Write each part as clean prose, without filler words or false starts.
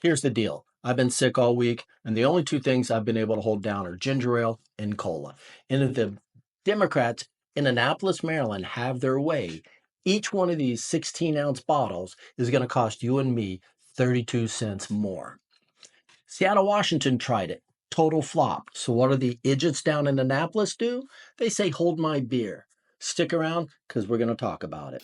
Here's the deal. I've been sick all week, and the only two things I've been able to hold down are ginger ale and cola. And if the Democrats in Annapolis, Maryland have their way, each one of these 16-ounce bottles is going to cost you and me 32 cents more. Seattle, Washington tried it. Total flop. So what do the idiots down in Annapolis do? They say, hold my beer. Stick around because we're going to talk about it.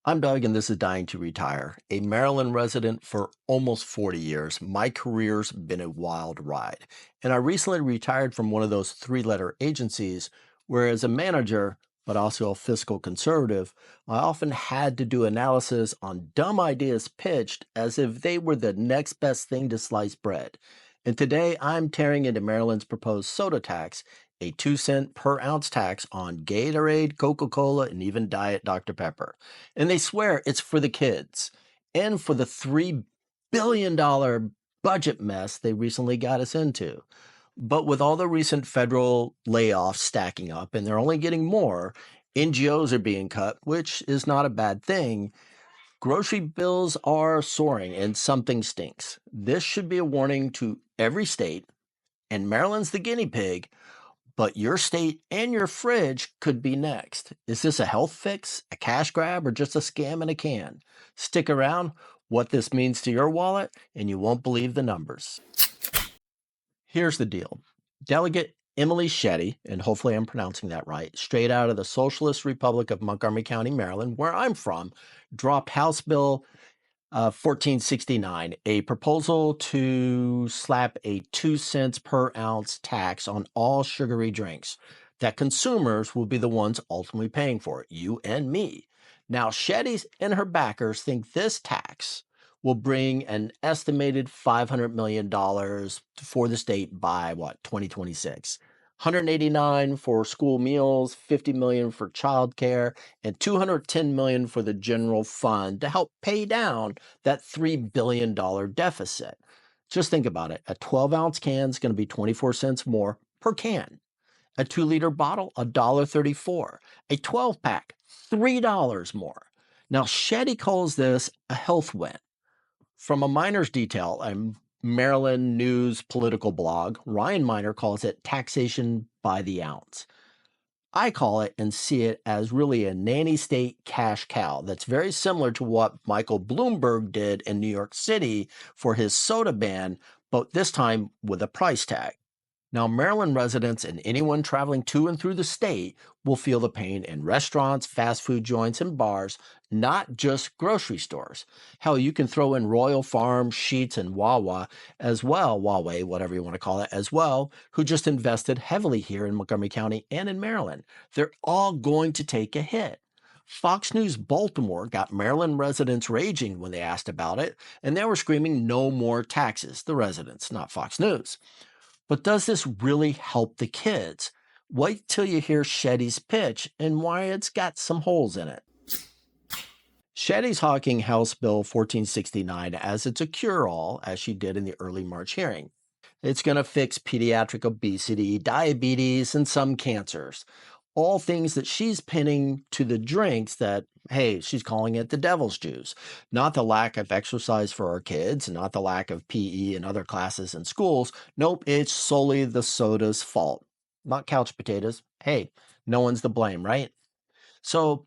I'm Doug, and this is Dying to Retire. A Maryland resident for almost 40 years, my career's been a wild ride. And I recently retired from one of those three-letter agencies where, as a manager, but also a fiscal conservative, I often had to do analysis on dumb ideas pitched as if they were the next best thing to sliced bread. And today I'm tearing into Maryland's proposed soda tax, a 2-cent per ounce tax on Gatorade, Coca-Cola, and even Diet Dr. Pepper. And they swear it's for the kids and for the $3 billion budget mess they recently got us into. But with all the recent federal layoffs stacking up, and they're only getting more, NGOs are being cut, which is not a bad thing. Grocery bills are soaring and something stinks. This should be a warning to every state, and Maryland's the guinea pig, but your state and your fridge could be next. Is this a health fix, a cash grab, or just a scam in a can? Stick around, what this means to your wallet, and you won't believe the numbers. Here's the deal. Delegate Emily Shetty, and hopefully I'm pronouncing that right, straight out of the Socialist Republic of Montgomery County, Maryland, where I'm from, dropped House Bill 1469, a proposal to slap a 2 cents per ounce tax on all sugary drinks that consumers will be the ones ultimately paying for it, you and me. Now, Shetty's and her backers think this tax will bring an estimated $500 million for the state by 2026. 189 for school meals, 50 million for childcare, and 210 million for the general fund to help pay down that $3 billion deficit. Just think about it. A 12-ounce can is going to be 24 cents more per can. A 2-liter bottle, $1.34. A 12-pack, $3 more. Now, Shetty calls this a health win. From a miner's detail, a Maryland news political blog, Ryan Miner calls it taxation by the ounce. I call it and see it as really a nanny state cash cow that's very similar to what Michael Bloomberg did in New York City for his soda ban, but this time with a price tag. Now, Maryland residents and anyone traveling to and through the state will feel the pain in restaurants, fast food joints, and bars, not just grocery stores. Hell, you can throw in Royal Farms, Sheetz, and Wawa as well, Huawei, whatever you want to call it, as well, who just invested heavily here in Montgomery County and in Maryland. They're all going to take a hit. Fox News Baltimore got Maryland residents raging when they asked about it, and they were screaming no more taxes, the residents, not Fox News. But does this really help the kids? Wait till you hear Shetty's pitch and why it's got some holes in it. Shetty's hawking House Bill 1469 as it's a cure-all, as she did in the early March hearing. It's going to fix pediatric obesity, diabetes, and some cancers. All things that she's pinning to the drinks that, hey, she's calling it the devil's juice. Not the lack of exercise for our kids, not the lack of PE and other classes in schools. Nope, it's solely the soda's fault. Not couch potatoes. Hey, no one's to blame, right? So,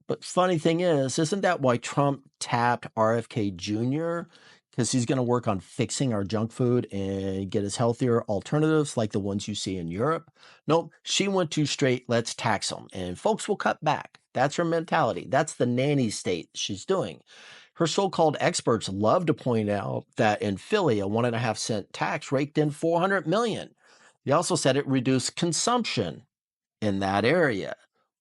but funny thing is, isn't that why Trump tapped RFK Jr.? Because he's going to work on fixing our junk food and get us healthier alternatives like the ones you see in Europe. Nope, she went too straight, let's tax them, and folks will cut back. That's her mentality. That's the nanny state she's doing. Her so-called experts love to point out that in Philly, a 1.5-cent tax raked in $400 million. They also said it reduced consumption in that area.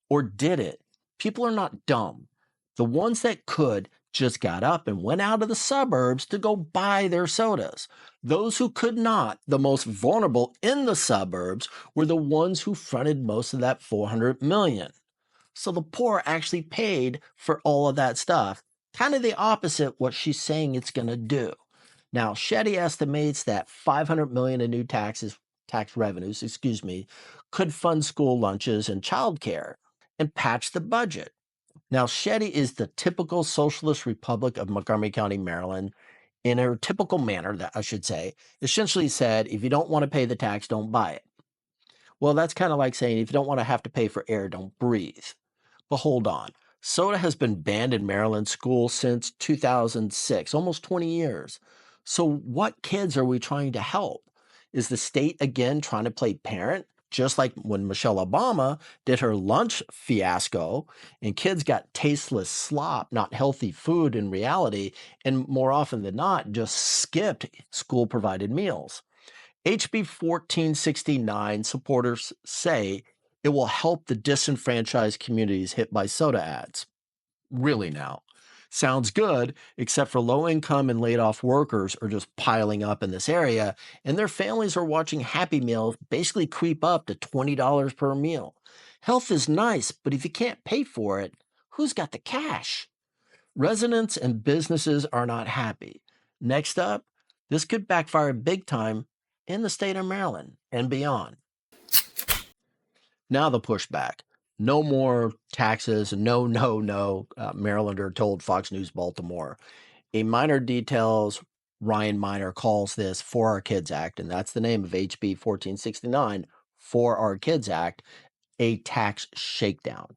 Or did it? People are not dumb. The ones that could just got up and went out of the suburbs to go buy their sodas. Those who could not, the most vulnerable in the suburbs, were the ones who fronted most of that $400 million. So the poor actually paid for all of that stuff. Kind of the opposite what she's saying it's going to do. Now, Shetty estimates that $500 million in new tax revenues, could fund school lunches and childcare and patch the budget. Now, Shetty is the typical Socialist Republic of Montgomery County, Maryland. in a typical manner, that I should say, essentially said, if you don't want to pay the tax, don't buy it. Well, that's kind of like saying if you don't want to have to pay for air, don't breathe. But hold on. Soda has been banned in Maryland schools since 2006, almost 20 years. So, what kids are we trying to help? Is the state again trying to play parent? Just like when Michelle Obama did her lunch fiasco and kids got tasteless slop, not healthy food in reality, and more often than not, just skipped school provided meals. HB 1469 supporters say it will help the disenfranchised communities hit by soda ads. Really now. Sounds good, except for low income and laid off workers are just piling up in this area, and their families are watching Happy Meals basically creep up to $20 per meal. Health is nice, but if you can't pay for it, who's got the cash? Residents and businesses are not happy. Next up, this could backfire big time in the state of Maryland and beyond. Now the pushback. No more taxes. No, no, no. Marylander told Fox News Baltimore. A minor details, Ryan Miner calls this For Our Kids Act, and that's the name of HB 1469, For Our Kids Act, a tax shakedown.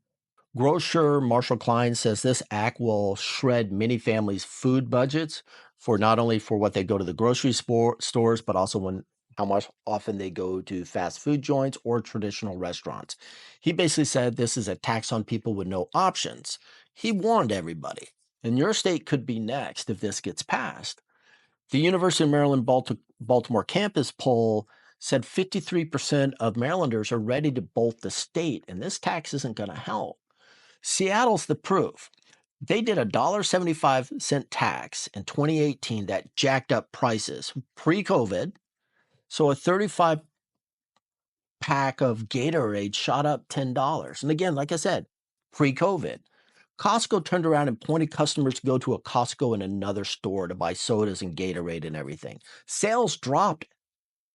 Grocer Marshall Klein says this act will shred many families' food budgets for not only for what they go to the grocery stores, but also how much often they go to fast food joints or traditional restaurants. He basically said this is a tax on people with no options. He warned everybody, and your state could be next if this gets passed. The University of Maryland Baltimore campus poll said 53% of Marylanders are ready to bolt the state, and this tax isn't going to help. Seattle's the proof. They did a $1.75 tax in 2018 that jacked up prices pre-COVID. So a 35 pack of Gatorade shot up $10. And again, like I said, pre-COVID. Costco turned around and pointed customers to go to a Costco in another store to buy sodas and Gatorade and everything. Sales dropped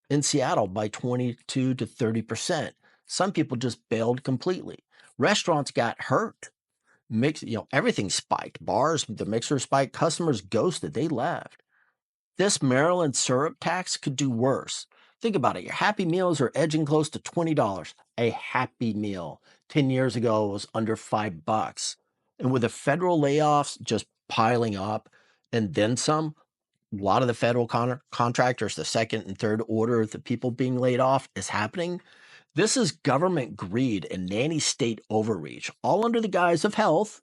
in Seattle by 22 to 30%. Some people just bailed completely. Restaurants got hurt. Everything spiked. Bars, the mixer spiked. Customers ghosted. They left. This Maryland syrup tax could do worse. Think about it. Your Happy Meals are edging close to $20. A Happy Meal 10 years ago was under $5. And with the federal layoffs just piling up and then some, a lot of the federal contractors, the second and third order of the people being laid off is happening. This is government greed and nanny state overreach, all under the guise of health,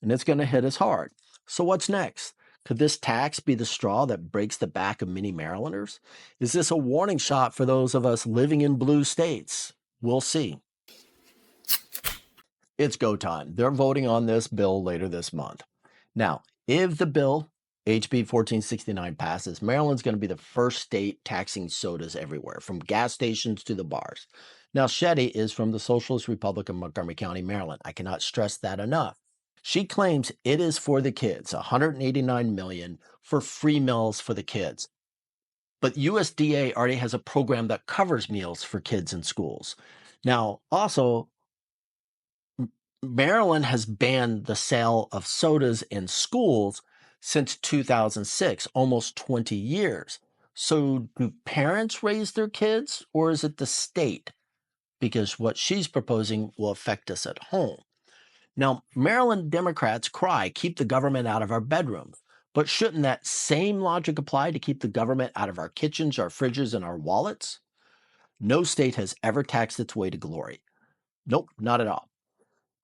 and it's going to hit us hard. So what's next? Could this tax be the straw that breaks the back of many Marylanders? Is this a warning shot for those of us living in blue states? We'll see. It's go time. They're voting on this bill later this month. Now, if the bill, HB 1469, passes, Maryland's going to be the first state taxing sodas everywhere, from gas stations to the bars. Now, Shetty is from the Socialist Republic of Montgomery County, Maryland. I cannot stress that enough. She claims it is for the kids, $189 million for free meals for the kids. But USDA already has a program that covers meals for kids in schools. Now, also, Maryland has banned the sale of sodas in schools since 2006, almost 20 years. So do parents raise their kids, or is it the state? Because what she's proposing will affect us at home. Now, Maryland Democrats cry, keep the government out of our bedrooms. But shouldn't that same logic apply to keep the government out of our kitchens, our fridges, and our wallets? No state has ever taxed its way to glory. Nope, not at all.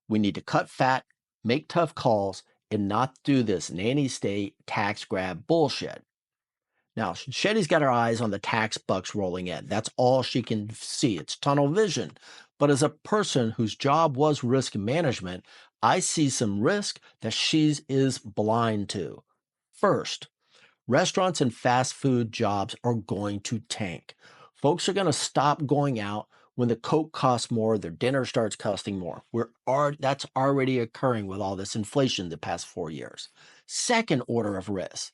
We need to cut fat, make tough calls, and not do this nanny state tax grab bullshit. Now, Shetty's got her eyes on the tax bucks rolling in. That's all she can see. It's tunnel vision. But as a person whose job was risk management, I see some risk that she is blind to. First, restaurants and fast food jobs are going to tank. Folks are going to stop going out when the Coke costs more, their dinner starts costing more. That's already occurring with all this inflation the past 4 years. Second order of risk,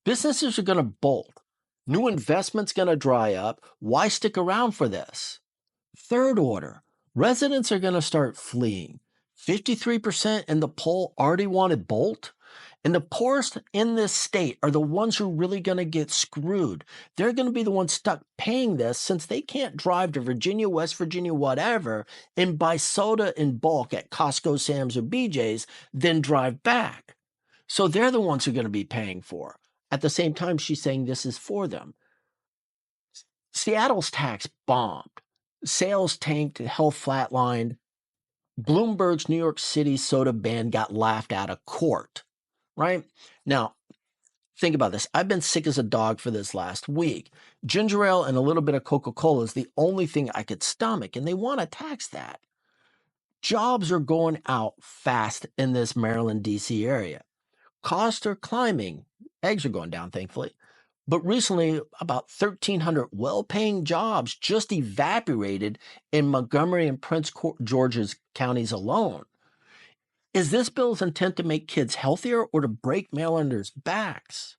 businesses are going to bolt. New investment's going to dry up. Why stick around for this? Third order, residents are going to start fleeing. 53% in the poll already wanted Bolt. And the poorest in this state are the ones who are really going to get screwed. They're going to be the ones stuck paying this since they can't drive to Virginia, West Virginia, whatever, and buy soda in bulk at Costco, Sam's, or BJ's, then drive back. So they're the ones who are going to be paying for. At the same time, she's saying this is for them. Seattle's tax bombed. Sales tanked, health flatlined. Bloomberg's New York City soda ban got laughed out of court. Right? Now, think about this. I've been sick as a dog for this last week. Ginger ale and a little bit of Coca-Cola is the only thing I could stomach, and they want to tax that. Jobs are going out fast in this Maryland, D.C. area. Costs are climbing. Eggs are going down, thankfully. But recently, about 1,300 well-paying jobs just evaporated in Montgomery and Prince George's counties alone. Is this bill's intent to make kids healthier or to break Marylanders' backs?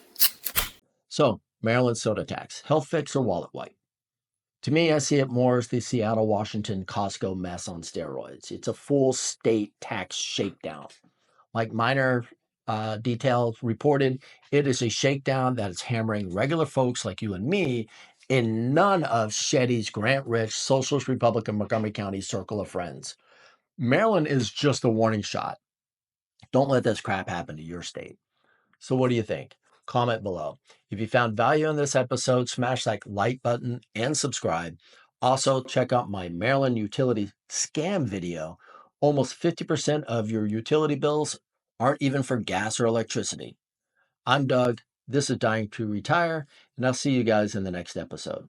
So, Maryland soda tax, health fix or wallet wipe? To me, I see it more as the Seattle, Washington, Costco mess on steroids. It's a full state tax shakedown. Like minor details reported, it is a shakedown that is hammering regular folks like you and me in none of Shetty's grant-rich Socialist Republican Montgomery County circle of friends. Maryland is just a warning shot. Don't let this crap happen to your state. So what do you think? Comment below. If you found value in this episode, smash that like button and subscribe. Also, check out my Maryland utility scam video. Almost 50% of your utility bills aren't even for gas or electricity. I'm Doug. This is Dying to Retire, and I'll see you guys in the next episode.